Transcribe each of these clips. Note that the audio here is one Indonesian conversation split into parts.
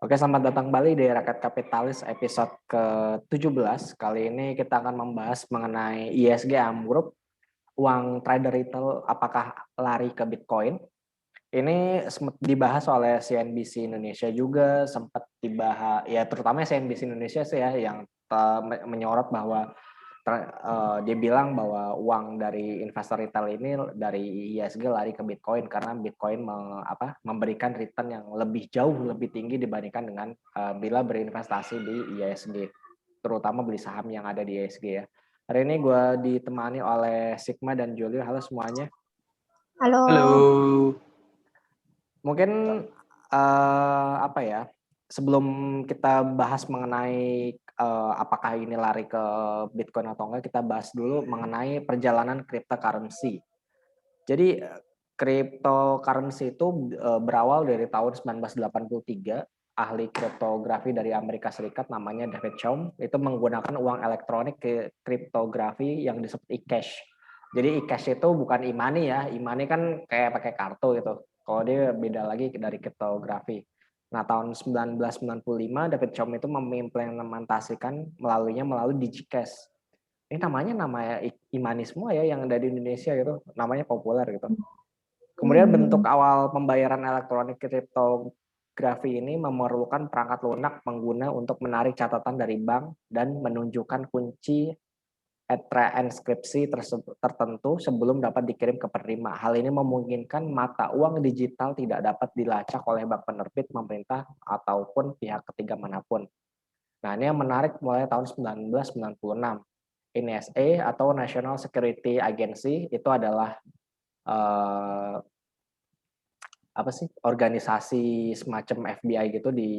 Oke, selamat datang kembali di Rakyat Kapitalis episode ke-17. Kali ini kita akan membahas mengenai ISG Group, uang trader retail apakah lari ke Bitcoin. Ini sempat dibahas oleh CNBC Indonesia juga, sempat dibahas, ya terutama CNBC Indonesia sih ya, yang menyorot bahwa dia bilang bahwa uang dari investor retail ini dari ISG lari ke Bitcoin karena Bitcoin memberikan return yang jauh lebih tinggi dibandingkan dengan bila berinvestasi di ISG, terutama beli saham yang ada di ISG ya. Hari ini gue ditemani oleh Sigma dan Julio. Halo semuanya. Halo. Mungkin sebelum kita bahas mengenai apakah ini lari ke Bitcoin atau enggak, kita bahas dulu mengenai perjalanan cryptocurrency. Jadi cryptocurrency itu berawal dari tahun 1983. Ahli kriptografi dari Amerika Serikat namanya David Chaum itu menggunakan uang elektronik ke kriptografi yang disebut e-cash. Jadi e-cash itu bukan e-money ya, e-money kan kayak pakai kartu gitu. Kalau dia beda lagi dari kriptografi. Nah, tahun 1995 David Chaum itu mengimplementasikan melalui DigiCash. Ini nama e-money semua ya yang ada di Indonesia gitu, namanya populer gitu. Kemudian bentuk awal pembayaran elektronik kriptografi ini memerlukan perangkat lunak pengguna untuk menarik catatan dari bank dan menunjukkan kunci transkripsi tertentu sebelum dapat dikirim ke penerima. Hal ini memungkinkan mata uang digital tidak dapat dilacak oleh bank penerbit, pemerintah, ataupun pihak ketiga manapun. Nah, ini yang menarik mulai tahun 1996. NSA atau National Security Agency itu adalah organisasi semacam FBI gitu di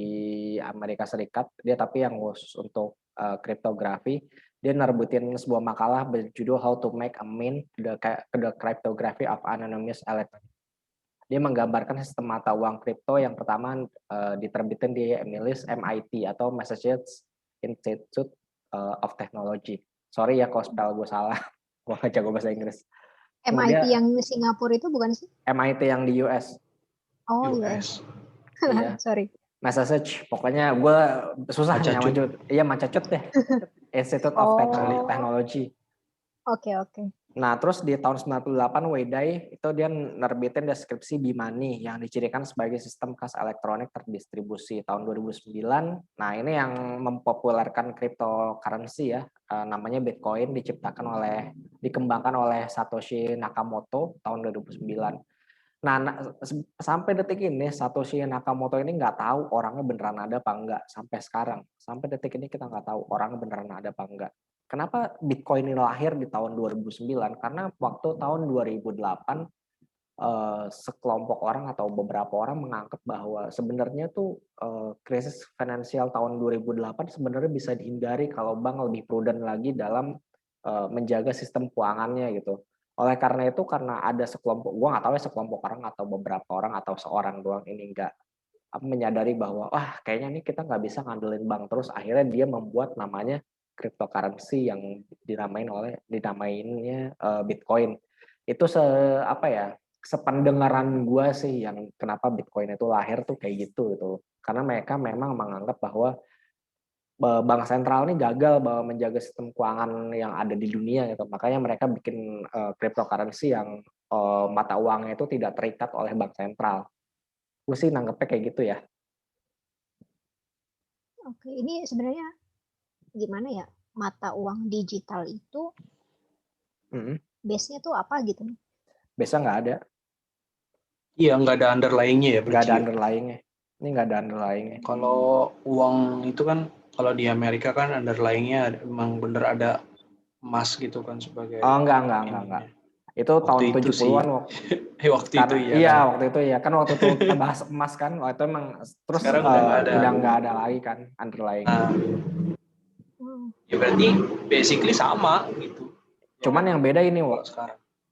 Amerika Serikat. Dia tapi yang khusus untuk kriptografi. Dia nerbitin sebuah makalah berjudul How to Make a Mint the Cryptography of Anonymous Electronic. Dia menggambarkan sistem mata uang kripto yang pertama diterbitin di MIT atau Massachusetts Institute of Technology. Sorry ya kalau spell gue salah, gue gak jago bahasa Inggris. Kemudian, MIT yang Singapura itu bukan sih? MIT yang di US. Oh US. Iya. Sorry. Massachusetts, pokoknya gue susah nyamanya. Iya, Massachusetts deh. Institute of Technology. Oke. Nah, terus di tahun 98 Weidai itu dia nerbitin deskripsi B-Money yang dicirikan sebagai sistem kas elektronik terdistribusi tahun 2009. Nah, ini yang mempopulerkan cryptocurrency ya, namanya Bitcoin dikembangkan oleh Satoshi Nakamoto tahun 2009. Nah, sampai detik ini Satoshi Nakamoto ini nggak tahu orangnya beneran ada apa enggak sampai sekarang. Sampai detik ini kita nggak tahu orangnya beneran ada apa enggak. Kenapa Bitcoin ini lahir di tahun 2009? Karena waktu tahun 2008 sekelompok orang atau beberapa orang menganggap bahwa sebenarnya tuh krisis finansial tahun 2008 sebenarnya bisa dihindari kalau bank lebih prudent lagi dalam menjaga sistem keuangannya gitu. Oleh karena itu, karena ada sekelompok, gue nggak tahu ya sekelompok orang atau beberapa orang atau seorang doang ini nggak menyadari bahwa kayaknya ini kita nggak bisa ngandelin bank terus. Akhirnya dia membuat namanya cryptocurrency yang dinamainnya Bitcoin. Itu sependengaran gue sih yang kenapa Bitcoin itu lahir tuh kayak gitu. Karena mereka memang menganggap bahwa bank sentral ini gagal bahwa menjaga sistem keuangan yang ada di dunia gitu. Makanya mereka bikin cryptocurrency yang mata uangnya itu tidak terikat oleh bank sentral. Gue sih nanggepnya kayak gitu ya. Oke, ini sebenarnya gimana ya? Mata uang digital itu base-nya tuh apa gitu? Base-nya nggak ada. Iya, nggak ada underlying-nya ya. Nggak ada underlying-nya. Ini nggak ada underlying-nya. Kalau uang itu kan, kalau di Amerika kan underlying-nya emang bener ada emas gitu kan sebagai. Oh, enggak. Itu waktu tahun 70-an waktu itu ya. Iya, kan? Waktu itu ya. Kan waktu itu kita bahas emas kan. Waktu itu emang terus sekarang udah nggak ada lagi kan underlying. Ya berarti basically sama gitu. Cuman yang beda ini,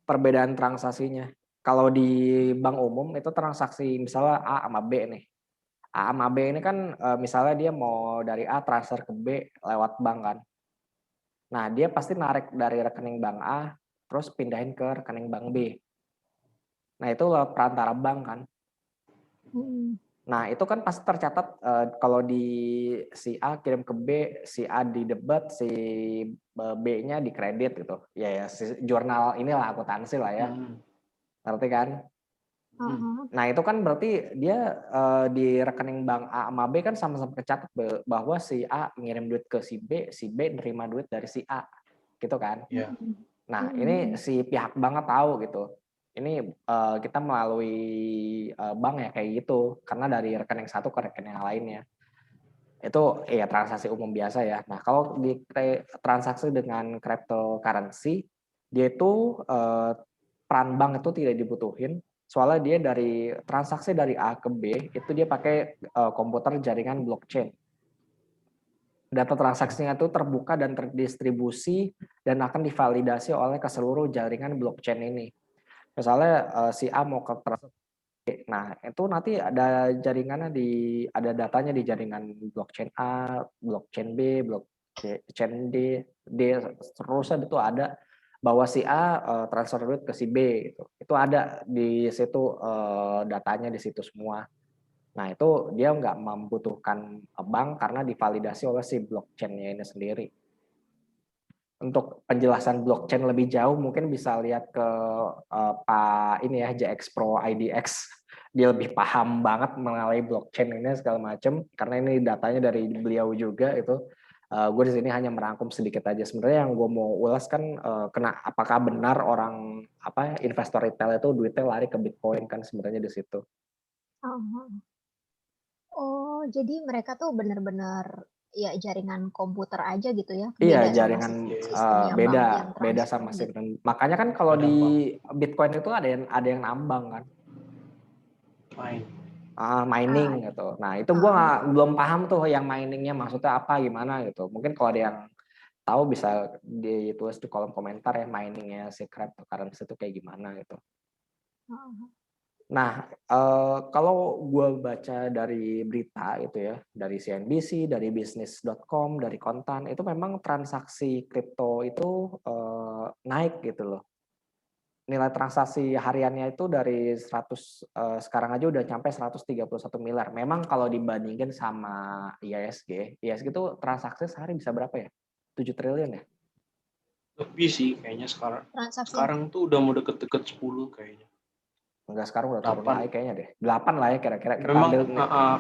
perbedaan transaksinya. Kalau di bank umum itu transaksi misalnya A sama B nih. A sama B ini kan misalnya dia mau dari A transfer ke B lewat bank kan. Nah, dia pasti narik dari rekening bank A terus pindahin ke rekening bank B. Nah, itu perantara bank kan. Nah, itu kan pasti tercatat kalau di si A kirim ke B, si A di debit, si B-nya di kredit gitu. Ya, jurnal inilah akuntansi lah ya. Ngerti kan? Nah, itu kan berarti dia di rekening bank A sama B kan sama-sama tercatat bahwa si A ngirim duit ke si B nerima duit dari si A. Gitu kan? Iya. Nah, ini si pihak bank tahu gitu. Ini kita melalui bank ya kayak gitu, karena dari rekening satu ke rekening yang lainnya. Itu ya transaksi umum biasa ya. Nah, kalau di transaksi dengan cryptocurrency, dia itu peran bank itu tidak dibutuhin, soalnya dia dari transaksi dari A ke B, itu dia pakai komputer jaringan blockchain. Data transaksinya itu terbuka dan terdistribusi dan akan divalidasi oleh ke seluruh jaringan blockchain ini. Misalnya si A mau ke transaksi, nah itu nanti ada jaringannya ada datanya di jaringan blockchain A, blockchain B, blockchain D, seterusnya itu ada bahwa si A transfer duit ke si B gitu. Itu ada di situ datanya di situ semua. Nah, itu dia nggak membutuhkan bank karena divalidasi oleh si blockchain-nya ini sendiri. Untuk penjelasan blockchain lebih jauh mungkin bisa lihat ke Pak ini ya, JX Pro IDX. Dia lebih paham banget mengenai blockchain ini segala macam karena ini datanya dari beliau juga itu. Gue di sini hanya merangkum sedikit aja. Sebenarnya yang gue mau ulas kan apakah benar orang investor retail itu duitnya lari ke Bitcoin kan sebenarnya di situ. Oh, jadi mereka tuh benar-benar ya jaringan komputer aja gitu ya, Iya, beda sama jaringan sistemnya bank yang beda transfer sama gitu. sistem. Makanya kan kalau Beda di bank. Bitcoin itu ada yang nambang kan, Main. mining Ah, gitu. Nah itu gue belum paham tuh yang miningnya maksudnya apa gimana gitu. Mungkin kalau ada yang tahu bisa ditulis di kolom komentar ya miningnya si cryptocurrency itu kayak gimana gitu. Nah, kalau gue baca dari berita itu ya, dari CNBC, dari bisnis.com, dari Kontan, itu memang transaksi kripto itu naik gitu loh. Nilai transaksi hariannya itu dari 100, sekarang aja udah sampai 131 miliar. Memang kalau dibandingin sama IISG itu transaksi sehari bisa berapa ya? 7 triliun ya? Lebih sih kayaknya sekarang. transaksi Sekarang tuh udah mau deket-deket 10 kayaknya. Enggak, sekarang udah turun 8. lagi kayaknya deh. 8 lah ya kira-kira. Kita Memang ambil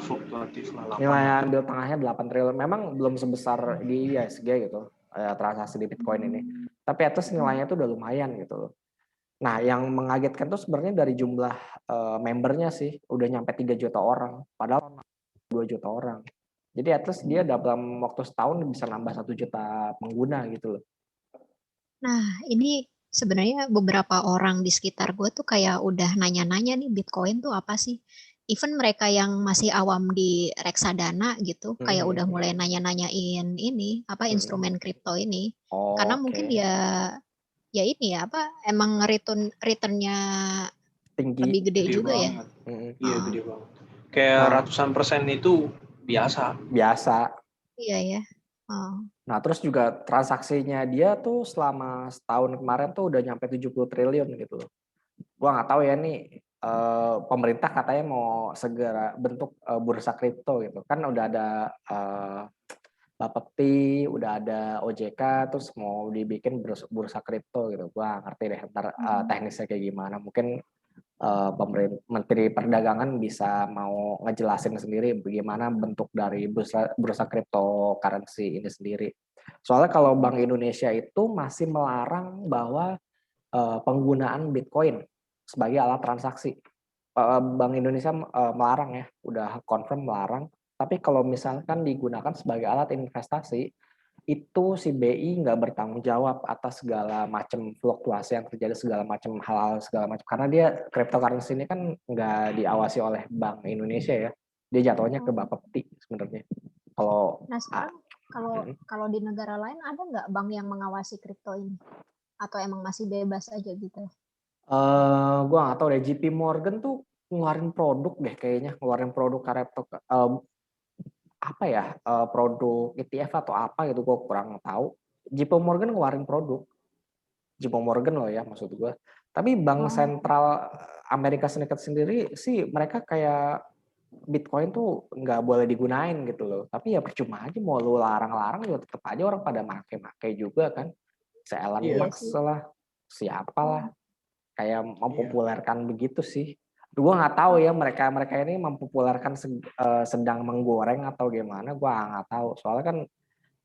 fluktuatif lah 8 nilai lah. ambil tengahnya 8 triliun. Memang belum sebesar di IISG gitu, transaksi di Bitcoin ini. Tapi atas nilainya itu udah lumayan gitu loh. Nah, yang mengagetkan tuh sebenarnya dari jumlah membernya sih, udah nyampe 3 juta orang. Padahal 2 juta orang. Jadi atas dia dalam waktu setahun bisa nambah 1 juta pengguna gitu loh. Nah, ini sebenarnya beberapa orang di sekitar gue tuh kayak udah nanya-nanya nih Bitcoin tuh apa sih? Even mereka yang masih awam di reksadana gitu, kayak udah mulai nanya-nanyain ini apa instrumen kripto ini. Karena mungkin Oke. ya ini ya apa emang returnnya Tinggi. lebih gede Gede juga ya. banget. Iya, Oh, gede banget. Kayak ratusan persen itu biasa. Biasa. iya ya. Oh. Nah, terus juga transaksinya dia tuh selama setahun kemarin tuh udah nyampe 70 triliun gitu loh. Gua nggak tahu ya nih pemerintah katanya mau segera bentuk bursa kripto gitu. Kan udah ada Bapepti, udah ada OJK, terus mau dibikin bursa kripto gitu. Gua ngerti deh ntar teknisnya kayak gimana. Mungkin Menteri Perdagangan bisa mau ngejelasin sendiri bagaimana bentuk dari bursa cryptocurrency ini sendiri. Soalnya kalau Bank Indonesia itu masih melarang bahwa penggunaan Bitcoin sebagai alat transaksi. Bank Indonesia melarang ya, udah confirm melarang. Tapi kalau misalkan digunakan sebagai alat investasi, itu si BI nggak bertanggung jawab atas segala macam fluktuasi yang terjadi, segala macam hal-hal segala macam. Karena dia cryptocurrency ini kan nggak diawasi oleh Bank Indonesia ya. Dia jatuhnya ke Bapepti sebenarnya. Kalau Nah, sekarang kalau di negara lain ada nggak bank yang mengawasi kripto ini? Atau emang masih bebas aja gitu? gue nggak tahu deh, JP Morgan tuh ngeluarin produk deh kayaknya, ngeluarin produk kripto apa ya, produk ETF atau apa gitu, gue kurang tahu. JP Morgan ngeluarin produk, JP Morgan loh ya maksud gue. Tapi Bank Sentral Amerika Serikat sendiri sih mereka kayak Bitcoin tuh nggak boleh digunain gitu loh. Tapi ya percuma aja mau lu larang-larang juga tetap aja orang pada make juga kan. Si Elon Iya. Iya Musk sih. lah, siapalah kayak Iya. mempopulerkan begitu sih. Gue nggak tahu ya mereka ini mempopulerkan sedang menggoreng atau gimana. Gue nggak tahu. Soalnya kan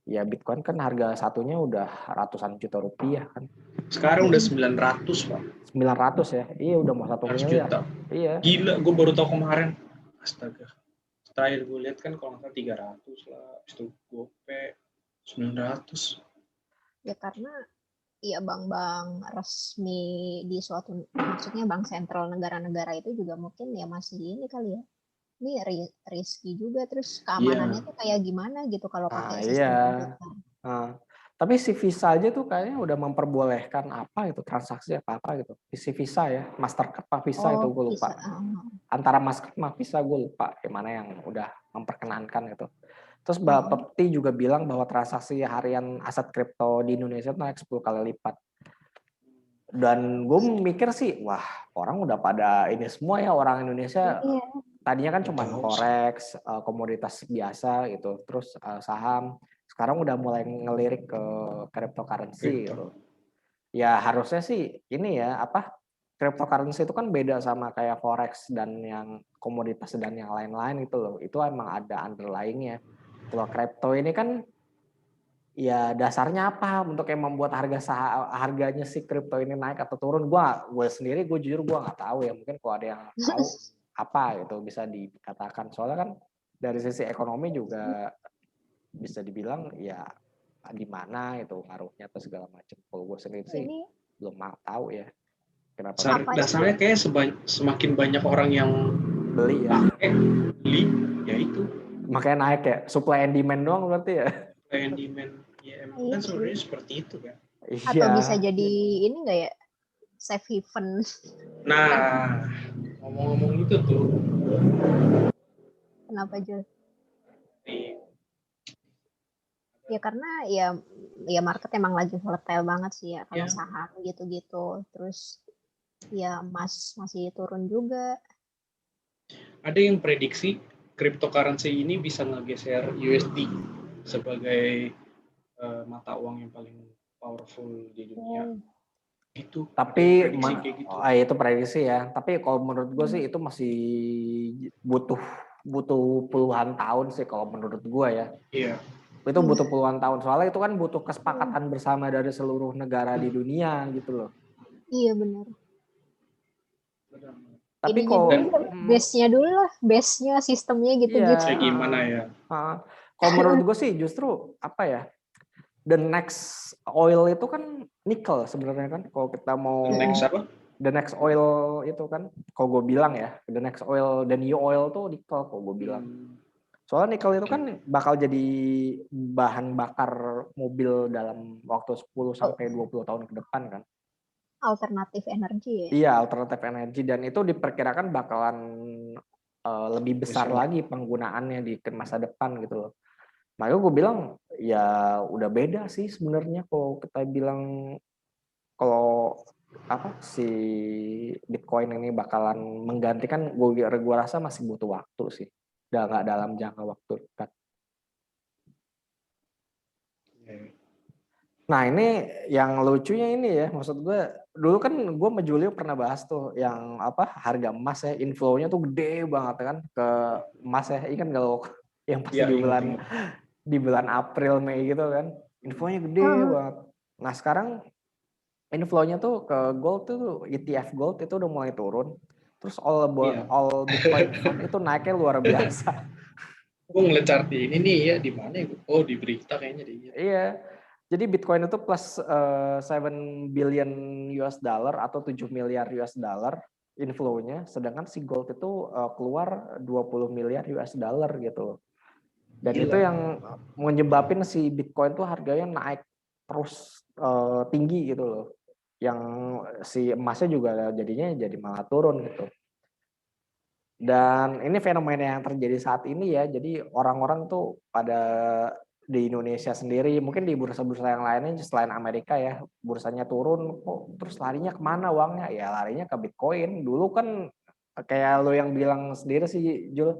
ya Bitcoin kan harga satunya udah ratusan juta rupiah kan. Sekarang udah 900, Pak. 900 ya. Iya udah mau 1 100 miliar. juta. Iya. Gila, gue baru tahu kemarin. Astaga. Terakhir gue lihat kan kalau nggak 300 lah. Habis itu gope 900. Ya karena ya bank-bank resmi di suatu, maksudnya bank sentral negara-negara itu juga mungkin ya masih ini kali ya. Ini risky juga, terus keamanannya tuh kayak gimana gitu kalau pakai sistem Iya. komputer. Tapi si Visa aja tuh kayaknya udah memperbolehkan apa itu transaksi apa gitu. Si Visa ya, Mastercard apa Visa itu gue lupa. Bisa. Antara Mastercard sama Visa gue lupa gimana yang udah memperkenankan gitu. Terus Bapepti juga bilang bahwa transaksi harian aset kripto di Indonesia naik 10 kali lipat. Dan gue mikir sih, wah orang udah pada ini semua ya orang Indonesia. Iya. Tadinya kan cuma forex, komoditas biasa gitu, terus saham. Sekarang udah mulai ngelirik ke cryptocurrency gitu. Ya harusnya sih ini ya cryptocurrency itu kan beda sama kayak forex dan yang komoditas dan yang lain-lain itu loh. Itu emang ada underlying-nya. Kalau crypto ini kan ya dasarnya apa untuk yang membuat harganya si kripto ini naik atau turun? Gue sendiri gue jujur gue nggak tahu ya, mungkin kalau ada yang tahu apa itu bisa dikatakan. Soalnya kan dari sisi ekonomi juga bisa dibilang ya di mana itu ngaruhnya atau segala macam. Kalau gue sendiri sih belum tahu ya kenapa. Dasarnya kayak semakin banyak orang yang beli ya, beli ya itu makanya naik ya, supply and demand doang berarti ya. supply and demand ya emang kan sebenarnya seperti itu kan. Atau bisa jadi ini nggak ya, safe haven. Nah, ngomong-ngomong itu tuh. Kenapa Jul? Ya karena ya market emang lagi volatile banget sih ya kalau saham gitu-gitu. Terus ya emas masih turun juga. Ada yang prediksi cryptocurrency ini bisa ngegeser USD sebagai mata uang yang paling powerful di dunia. Gitu. Tapi gitu. Itu prediksi ya. Tapi kalau menurut gue sih itu masih butuh puluhan tahun sih kalau menurut gue ya. Iya. Itu butuh puluhan tahun. Soalnya itu kan butuh kesepakatan bersama dari seluruh negara di dunia gitu loh. Iya benar. Tapi kalau base-nya dulu lah, base-nya sistemnya gitu-gitu. Kayak gimana ya? Kalau menurut gue sih justru apa ya? The next oil itu kan nikel sebenarnya kan. Kalau kita mau the next oil itu kan, kalau gue bilang ya, the next oil, the new oil tuh nikel kalau gue bilang. Soalnya nikel itu kan bakal jadi bahan bakar mobil dalam waktu 10 sampai 20 tahun ke depan kan. Alternatif energi ya? Iya, alternatif energi, dan itu diperkirakan bakalan lebih besar lagi penggunaannya di masa depan gitu loh. Makanya gue bilang ya udah beda sih sebenarnya kalau kita bilang kalau si Bitcoin ini bakalan menggantikan, gue rasa masih butuh waktu sih, udah nggak dalam jangka waktu dekat. Nah ini yang lucunya ini ya, maksud gue dulu kan gue sama Julio pernah bahas tuh yang harga emas ya, inflow-nya tuh gede banget kan ke emas ya, ini kan kalau yang pasti di bulan April Mei gitu kan, infonya gede banget. Nah sekarang inflow-nya tuh ke gold tuh ETF gold itu udah mulai turun, terus all Bitcoin fund itu naiknya luar biasa. Gue ngeliat chart ini nih ya, di mana ya? Oh di berita kayaknya deh. Iya. Jadi Bitcoin itu plus 7 billion US dollar atau 7 miliar US dollar inflow-nya, sedangkan si gold itu keluar 20 miliar US dollar gitu. Dan itu yang menyebabin si Bitcoin tuh harganya naik terus tinggi gitu loh. Yang si emasnya juga jadinya jadi malah turun gitu. Dan ini fenomena yang terjadi saat ini ya. Jadi orang-orang tuh pada di Indonesia sendiri, mungkin di bursa-bursa yang lainnya selain Amerika ya, bursanya turun, terus larinya kemana uangnya? Ya larinya ke Bitcoin. Dulu kan kayak lo yang bilang sendiri sih Jul,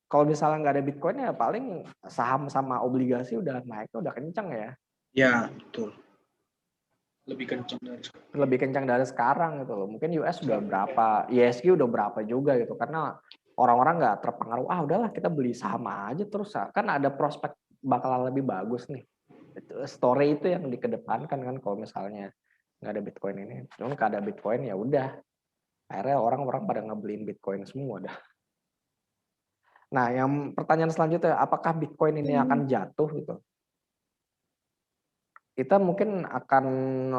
Kalau misalnya nggak ada Bitcoin ya paling saham sama obligasi udah naiknya udah kencang ya. Ya, betul. Lebih kencang dari sekarang gitu loh. Mungkin US udah berapa, ISG udah berapa juga gitu. Karena orang-orang nggak terpengaruh, udahlah kita beli saham aja terus. Kan ada prospek bakalan lebih bagus nih. Story itu yang dikedepankan kan kalau misalnya nggak ada Bitcoin ini. Cuman kalau ada Bitcoin ya udah. Akhirnya orang-orang pada ngebeliin Bitcoin semua dah. Nah, yang pertanyaan selanjutnya, apakah Bitcoin ini akan jatuh gitu? Kita mungkin akan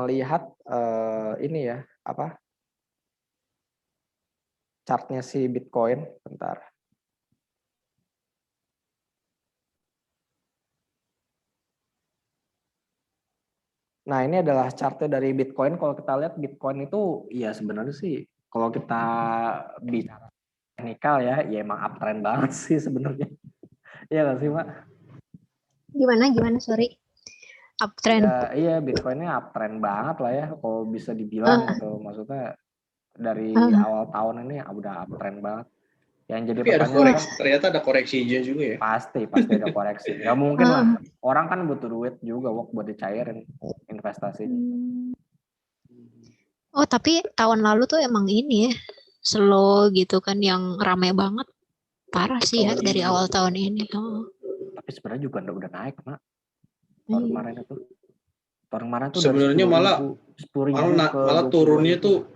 lihat ini ya, chartnya si Bitcoin, bentar. Nah, ini adalah chartnya dari Bitcoin. Kalau kita lihat Bitcoin itu, ya sebenarnya sih, kalau kita bicara teknikal ya emang uptrend banget sih sebenarnya. Iya nggak sih, Mbak? Gimana, sorry. Uptrend. Ya, iya, Bitcoinnya uptrend banget lah ya, kalau bisa dibilang gitu. Maksudnya dari awal tahun ini udah uptrend banget. Yang jadi tapi pertanyaan ternyata ada koreksinya juga ya. Pasti ada koreksi. Nggak mungkin lah. Orang kan butuh duit juga buat dicairin investasinya. Oh, tapi tahun lalu tuh emang ini ya, slow gitu kan, yang rame banget. Parah sih ya dari awal tahun ini. Tapi sebenarnya juga udah naik, Mak. Tahun kemarin itu. Tahun kemarin tuh sebenarnya malah turunnya tuh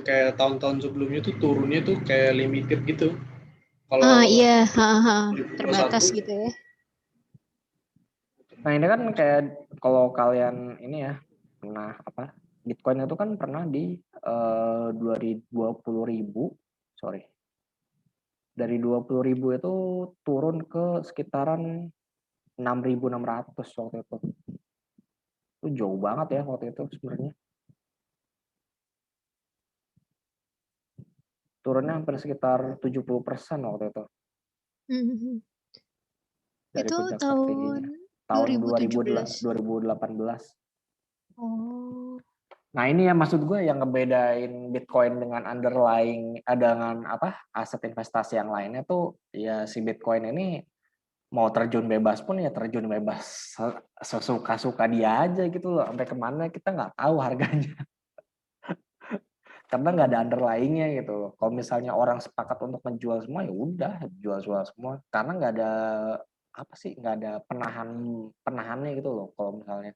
kayak tahun-tahun sebelumnya tuh turunnya tuh kayak limited gitu. Kalau iya, terbatas gitu ya. Nah, ini kan kayak kalau kalian ini ya pernah Bitcoin itu kan pernah di 20.000, sorry. Dari 20.000 itu turun ke sekitaran 6.600 waktu itu. Itu jauh banget ya waktu itu sebenarnya. Turunnya hampir sekitar 70% waktu itu. Dari itu puncak tahun 2018. Oh. Nah, ini ya maksud gue yang ngebedain Bitcoin dengan underlying dengan aset investasi yang lainnya tuh ya si Bitcoin ini mau terjun bebas pun ya terjun bebas sesuka-suka dia aja gitu loh, sampai kemana kita nggak tahu harganya. Karena nggak ada underlyingnya gitu loh. Kalau misalnya orang sepakat untuk menjual semua ya udah jual semua, karena nggak ada nggak ada penahannya gitu loh. Kalau misalnya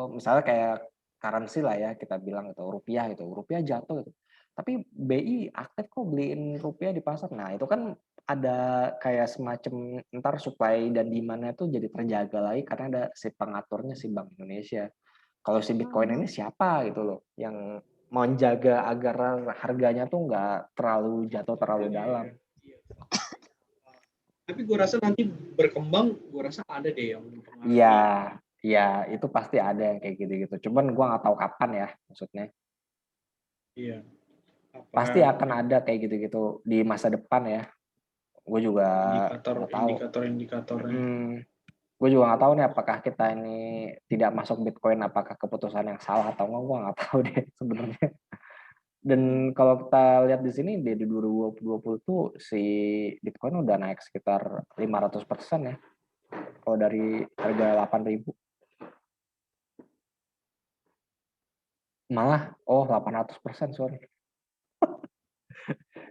misalnya kayak currency lah ya, kita bilang itu rupiah jatuh gitu. Tapi BI aktif kok beliin rupiah di pasar. Nah, itu kan ada kayak semacam ntar supply dan demand-nya tuh jadi terjaga lagi karena ada si pengaturnya si Bank Indonesia. Kalau si Bitcoin ini siapa gitu loh yang menjaga agar harganya tuh nggak terlalu jatuh terlalu dalam. Tapi gue rasa nanti berkembang, gue rasa ada deh yang Iya, itu pasti ada yang kayak gitu-gitu. Cuman gue nggak tahu kapan ya maksudnya. Iya. Pasti akan ada kayak gitu-gitu di masa depan ya. Gue juga indikatornya. Gue juga nggak tahu nih apakah kita ini tidak masuk Bitcoin, apakah keputusan yang salah atau enggak, gue nggak tahu deh sebenarnya. Dan kalau kita lihat di sini di 2020 tuh si Bitcoin udah naik sekitar 500% ya. Kalau dari harga 8.000. Malah 800%, sorry.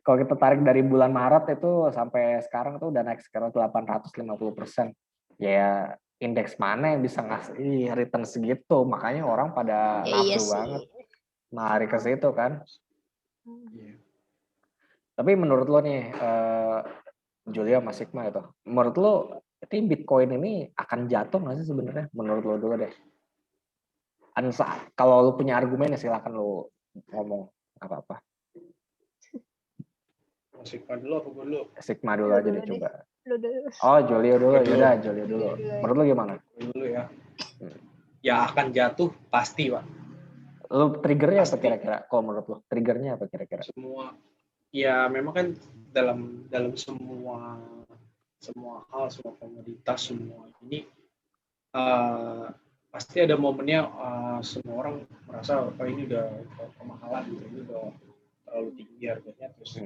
Kalau kita tarik dari bulan Maret itu sampai sekarang tuh udah naik sekitar 850%. Ya indeks mana yang bisa ngasih return segitu? Makanya orang pada nafsu banget lari ke situ kan. Tapi menurut lo nih, Julia Mas Sigma itu, menurut lo ini Bitcoin ini akan jatuh nggak sih sebenarnya? Menurut lo dulu deh. Kalau lo punya argumen ya silakan lo ngomong apa-apa. Sigma dulu apa gue dulu? Sigma dulu aja deh coba. Oh, Julio dulu. Yaudah, Julio dulu. Menurut lo gimana? Dulu ya. Ya akan jatuh pasti, Pak. Lo triggernya apa kira-kira? Kalau menurut lo triggernya apa kira-kira? Semua. Ya memang kan dalam semua hal, semua komoditas, semua ini pasti ada momennya semua orang merasa ini udah kemahalan gitu, ini udah terlalu tinggi harganya, terus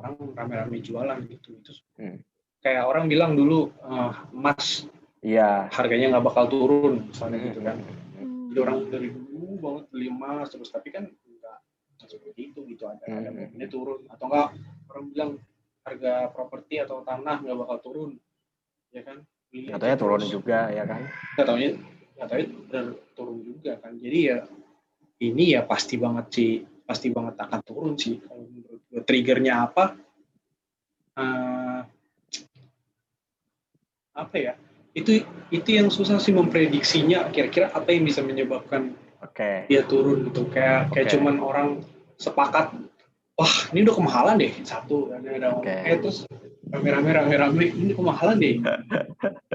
orang rame-rame jualan gitu. Itu kayak orang bilang dulu emas harganya nggak bakal turun misalnya gitu kan. Jadi orang dari dulu banget beli emas terus, tapi kan nggak seperti itu gitu, ada momennya turun, atau enggak orang bilang harga properti atau tanah nggak bakal turun, ya kan? Katanya turun juga ya kan? Katanya turun juga kan. Jadi ya ini ya pasti banget akan turun sih kalau menurut gue. Triggernya apa? Apa ya? Itu yang susah sih memprediksinya. Kira-kira apa yang bisa menyebabkan dia turun gitu? Kayak cuman orang sepakat, wah ini udah kemahalan deh satu, terus rame-rame ini kemahalan deh.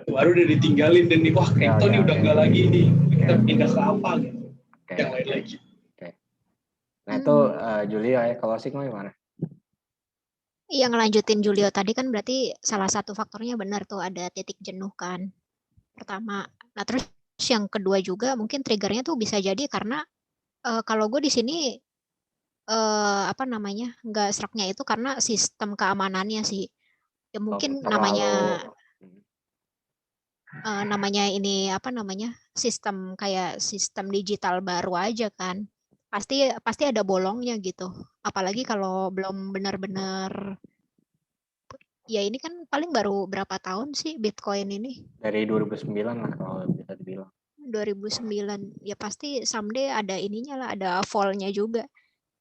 Baru udah ditinggalin dan nih, wah kripto nih udah enggak lagi nih, kita pindah ke apa gitu. Yang lain lagi. Nah itu Julio ya, kalau sih gimana? Yang ngelanjutin Julio tadi kan berarti salah satu faktornya benar tuh, ada titik jenuh kan pertama. Nah terus yang kedua juga mungkin triggernya tuh bisa jadi karena kalau gue di sini nggak seraknya itu karena sistem keamanannya sih. Ya mungkin namanya ini sistem kayak sistem digital baru aja kan. Pasti ada bolongnya gitu. Apalagi kalau belum benar-benar, ya ini kan paling baru berapa tahun sih Bitcoin ini? Dari 2009 lah kalau bisa dibilang. 2009. Ya pasti someday ada ininya lah, ada fall-nya juga.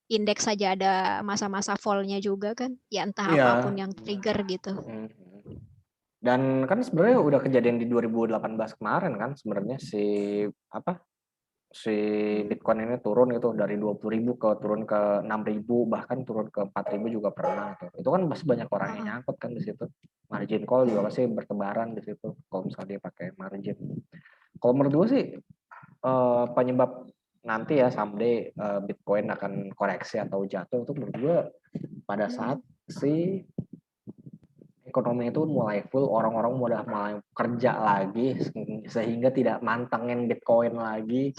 Indeks saja ada masa-masa fall-nya juga kan. Ya entah apapun yang trigger gitu. Dan kan sebenarnya udah kejadian di 2018 kemarin kan sebenarnya si Bitcoin ini turun itu dari 20.000 turun ke 6.000, bahkan turun ke 4.000 juga pernah tuh. Itu kan masih banyak orang yang nyangkut kan di situ. Margin call juga pasti bertebaran di situ kalau misalnya dia pakai margin. Kalau menurut gue sih penyebab nanti ya someday Bitcoin akan koreksi atau jatuh itu menurut gue pada saat si ekonomi itu mulai full, orang-orang udah mulai kerja lagi sehingga tidak mantengin Bitcoin lagi.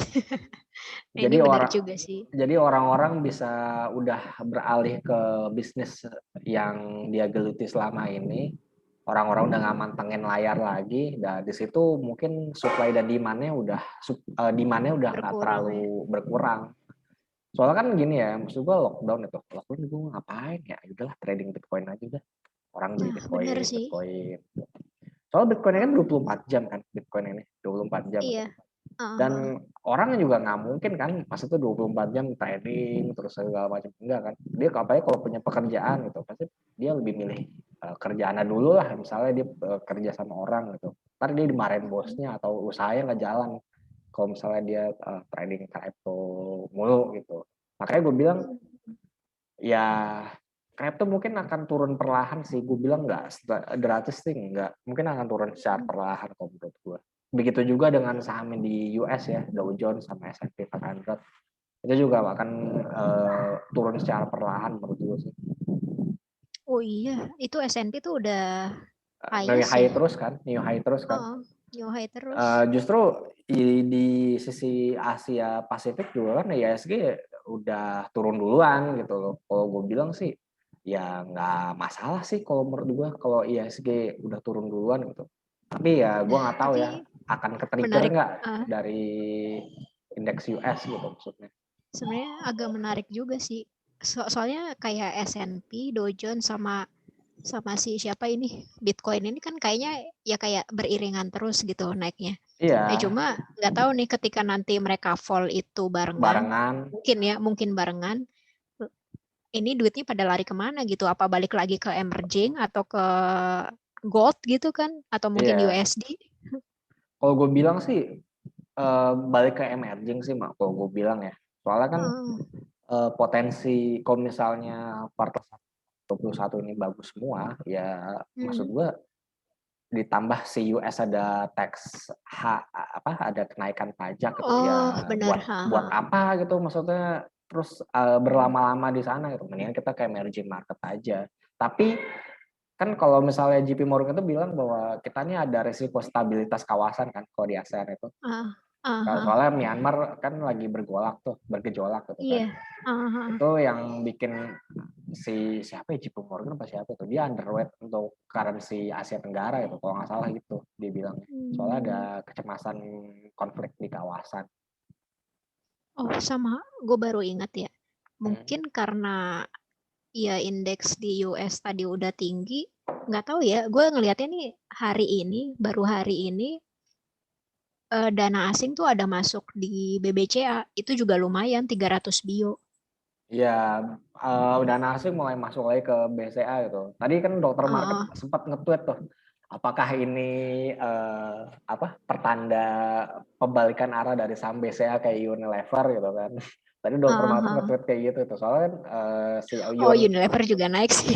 Jadi orang-orang bisa udah beralih ke bisnis yang dia geluti selama ini. Orang-orang udah nggak mantengin layar lagi. Dan di situ mungkin supply dan demand-nya udah nggak terlalu berkurang. Soalnya kan gini ya, maksud gue lockdown gue ngapain ya? Udahlah trading Bitcoin aja udah. Orang beli Bitcoin. Soalnya Bitcoin ini kan 24 jam kan, Bitcoin ini 24 jam. Iya. Dan orang juga nggak mungkin kan pas itu 24 jam trading terus segala macam, enggak kan. Dia apalagi kalau punya pekerjaan gitu, pasti dia lebih milih kerjaannya dulu lah. Misalnya dia kerja sama orang gitu, ntar dia dimarahin bosnya atau usahanya nggak jalan kalau misalnya dia trading crypto mulu gitu. Makanya gue bilang ya crypto mungkin akan turun perlahan sih. Gue bilang nggak gratis sih, nggak. Mungkin akan turun secara perlahan kalau menurut gue. Begitu juga dengan saham di US ya, Dow Jones sama S&P 500. Itu juga akan turun secara perlahan menurut gue sih. Oh iya, itu S&P tuh udah new high terus kan. New high terus. Justru di sisi Asia Pasifik juga kan ISG udah turun duluan gitu loh. Kalau gue bilang sih ya nggak masalah sih kalau menurut gue kalau ISG udah turun duluan gitu. Tapi ya gue nggak tahu ya akan ke-trigger nggak dari indeks US gitu maksudnya. Sebenarnya agak menarik juga sih. Soalnya kayak S&P, Dow Jones sama si siapa ini Bitcoin ini kan kayaknya ya kayak beriringan terus gitu naiknya. Iya. Cuma nggak tahu nih ketika nanti mereka fall itu barengan. Mungkin barengan. Ini duitnya pada lari kemana gitu? Apa balik lagi ke emerging atau ke gold gitu kan? Atau mungkin USD? Kalau gue bilang sih balik ke emerging sih, Mak. Kalau gue bilang ya. Soalnya kan potensi kalau misalnya kuartal 21 ini bagus semua, ya maksud gue ditambah si US ada ada kenaikan pajak gitu buat apa gitu maksudnya terus berlama-lama di sana gitu, mendingan kita ke emerging market aja. Tapi kan kalau misalnya JP Morgan itu bilang bahwa kita ini ada risiko stabilitas kawasan kan kalau di ASEAN itu. Soalnya Myanmar kan lagi bergejolak gitu kan. Iya. Itu yang bikin siapa ya, JP Morgan apa siapa tuh, dia underweight untuk currency Asia Tenggara itu kalau nggak salah gitu dia bilang. Soalnya ada kecemasan konflik di kawasan. Oh, sama gue baru ingat ya. Mungkin karena ya indeks di US tadi udah tinggi, nggak tahu ya. Gue ngelihatnya nih baru hari ini dana asing tuh ada masuk di BBCA, itu juga lumayan 300 bio. Iya, dana asing mulai masuk lagi ke BCA gitu. Tadi kan Dr. Market sempat nge-tweet tuh, apakah ini pertanda pembalikan arah dari saham BCA kayak Unilever gitu kan. Tadi Dr. Market nge-tweet kayak gitu tuh. Soalnya kan si Unilever juga naik sih.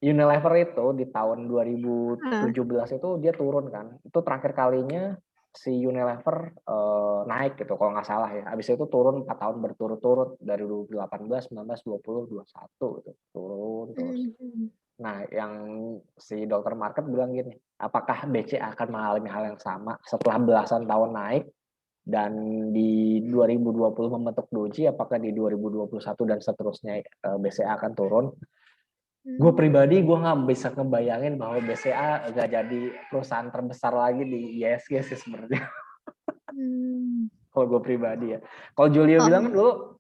Unilever itu di tahun 2017 itu dia turun kan. Itu terakhir kalinya si Unilever naik gitu kalau nggak salah ya. Habis itu turun 4 tahun berturut-turut dari 2018, 19, 20, 21 gitu. Turun terus. Nah, yang si Dr. Market bilang gini, apakah BCA akan mengalami hal yang sama setelah belasan tahun naik dan di 2020 membentuk doji, apakah di 2021 dan seterusnya BCA akan turun? Gue pribadi gue nggak bisa ngebayangin bahwa BCA nggak jadi perusahaan terbesar lagi di ISG sih sebenarnya. Kalau gue pribadi ya. Kalau Julio bilang dulu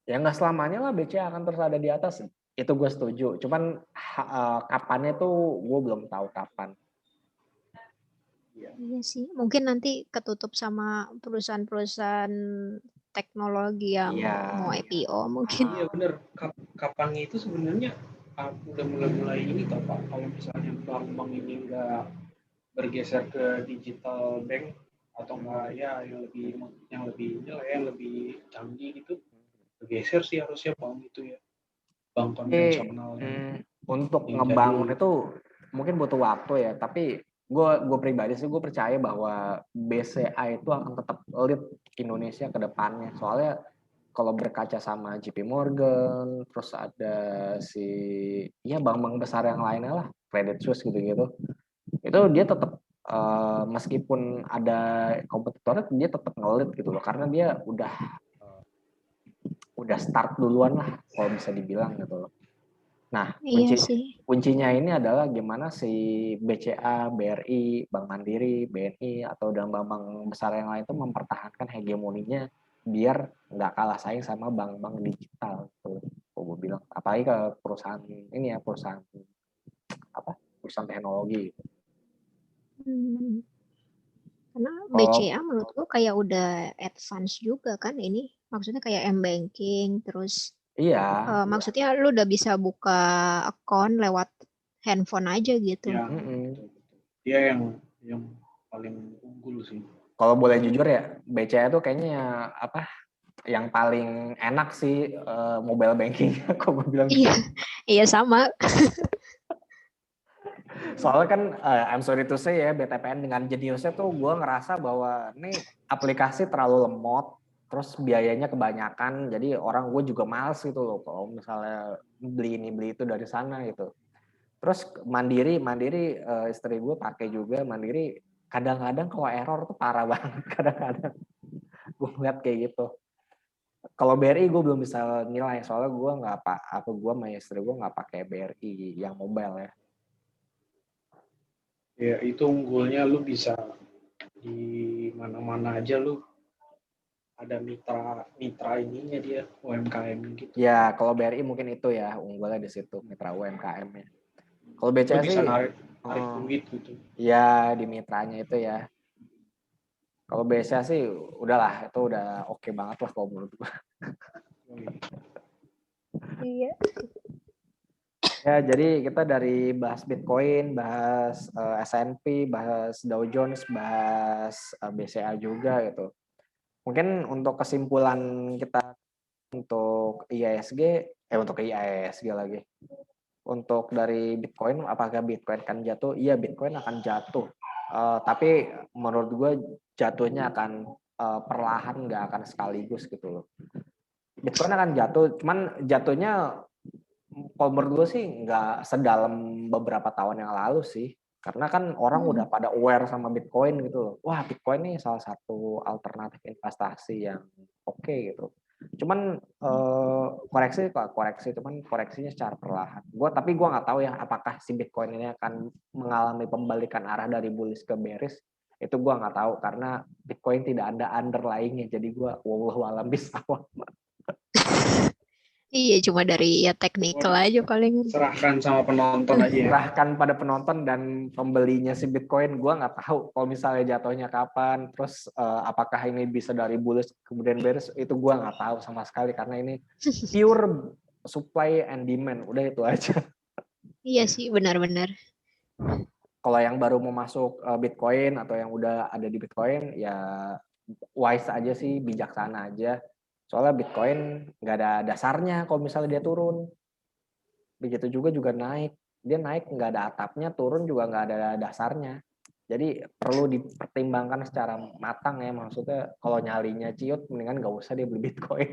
ya nggak selamanya lah BCA akan terus ada di atas. Itu gue setuju. Cuman kapannya tuh gue belum tahu kapan. Iya sih. Mungkin nanti ketutup sama perusahaan-perusahaan teknologi yang mau IPO mungkin. Iya bener. Kapannya itu sebenarnya udah mulai ini toh Pak. Kalau misalnya bank-bank ini nggak bergeser ke digital bank atau enggak ya yang lebih canggih gitu, bergeser sih harusnya bank itu ya, bank konvensional. Untuk ngebangun itu mungkin butuh waktu ya, tapi gue pribadi sih gue percaya bahwa BCA itu akan tetap lead Indonesia ke depannya. Soalnya kalau berkaca sama JP Morgan, terus ada bank-bank besar yang lainnya lah, Credit Suisse gitu-gitu, itu dia tetap meskipun ada kompetitornya dia tetap ngelit gitu loh, karena dia udah start duluan lah kalau bisa dibilang gitu loh. Nah, kuncinya ini adalah gimana si BCA, BRI, Bank Mandiri, BNI atau dan bank-bank besar yang lain itu mempertahankan hegemoninya biar nggak kalah saing sama bank-bank digital tuh. Gue bilang, apalagi ke perusahaan ini ya, perusahaan teknologi. Karena BCA menurut gue kayak udah advance juga kan ini. Maksudnya kayak M-Banking, terus maksudnya lu udah bisa buka account lewat handphone aja gitu. Ya, dia yang paling unggul sih. Kalau boleh jujur ya, BCA itu kayaknya yang paling enak sih mobile banking. Kok gue bilang gitu. Iya sama. Soalnya kan I'm sorry to say ya, BTPN dengan jeniusnya tuh gue ngerasa bahwa ini aplikasi terlalu lemot, terus biayanya kebanyakan, jadi orang gue juga males gitu loh kalau misalnya beli ini beli itu dari sana gitu. Terus Mandiri istri gue pakai juga Mandiri, kadang-kadang kalau error tuh parah banget kadang-kadang. Gue ngeliat kayak gitu. Kalau BRI gue belum bisa nilai, soalnya gue sama istri gue nggak pakai BRI yang mobile ya. Ya itu unggulnya lu bisa di mana-mana aja lu ada mitra ininya dia UMKM gitu. Ya kalau BRI mungkin itu ya unggulnya di situ, mitra UMKM-nya. Kalau BCA bisa sih narik duit gitu. Ya di mitranya itu ya. Kalau BCA sih udahlah, itu udah oke banget lah kalau menurut gue. Iya. Ya, jadi kita dari bahas Bitcoin, bahas S&P, bahas Dow Jones, bahas BCA juga gitu. Mungkin untuk kesimpulan kita untuk IISG lagi. Untuk dari Bitcoin, apakah Bitcoin akan jatuh? Iya, Bitcoin akan jatuh. Tapi menurut gue jatuhnya akan perlahan, nggak akan sekaligus gitu loh. Bitcoin akan jatuh, cuman jatuhnya kalau menurut gue sih nggak sedalam beberapa tahun yang lalu sih, Karena kan orang udah pada aware sama Bitcoin gitu loh. Wah, Bitcoin nih salah satu alternatif investasi yang oke gitu. Cuman koreksinya secara perlahan. Tapi gue nggak tahu ya apakah si Bitcoin ini akan mengalami pembalikan arah dari bullish ke bearish. Itu gue nggak tahu karena Bitcoin tidak ada underlying-nya. Jadi gue wallahu alam bisawab. Iya, cuma dari ya teknikal aja paling. Serahkan sama penonton aja ya. Serahkan pada penonton dan pembelinya si Bitcoin. Gue nggak tahu kalau misalnya jatuhnya kapan, terus apakah ini bisa dari bullish kemudian bearish, itu gue nggak tahu sama sekali karena ini pure supply and demand. Udah itu aja. Iya sih, benar-benar. Kalau yang baru mau masuk Bitcoin atau yang udah ada di Bitcoin, ya wise aja sih, bijaksana aja. Soalnya Bitcoin nggak ada dasarnya kalau misalnya dia turun. Begitu juga naik. Dia naik nggak ada atapnya, turun juga nggak ada dasarnya. Jadi perlu dipertimbangkan secara matang ya. Maksudnya kalau nyalinya ciut, mendingan nggak usah dia beli Bitcoin.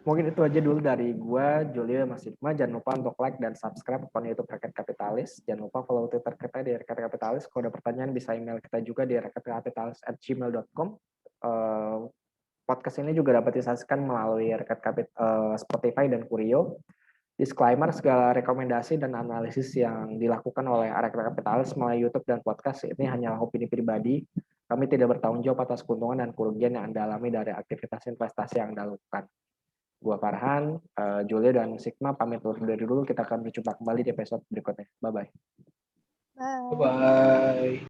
Mungkin itu aja dulu dari gua, Julio, Mas Hikmah. Jangan lupa untuk like dan subscribe akun YouTube Rakyat Kapitalis. Jangan lupa follow Twitter kita di Rakyat Kapitalis. Kalau ada pertanyaan bisa email kita juga di rakyatkapitalis@gmail.com. Podcast ini juga dapat disaksikan melalui Spotify dan Kurio. Disclaimer, segala rekomendasi dan analisis yang dilakukan oleh Rakyat Kapitalis melalui YouTube dan podcast ini hanyalah opini pribadi. Kami tidak bertanggung jawab atas keuntungan dan kerugian yang Anda alami dari aktivitas investasi yang Anda lakukan. Gua Farhan, Julio dan Sigma pamit undur diri dulu. Kita akan berjumpa kembali di episode berikutnya. Bye-bye. Bye. Bye.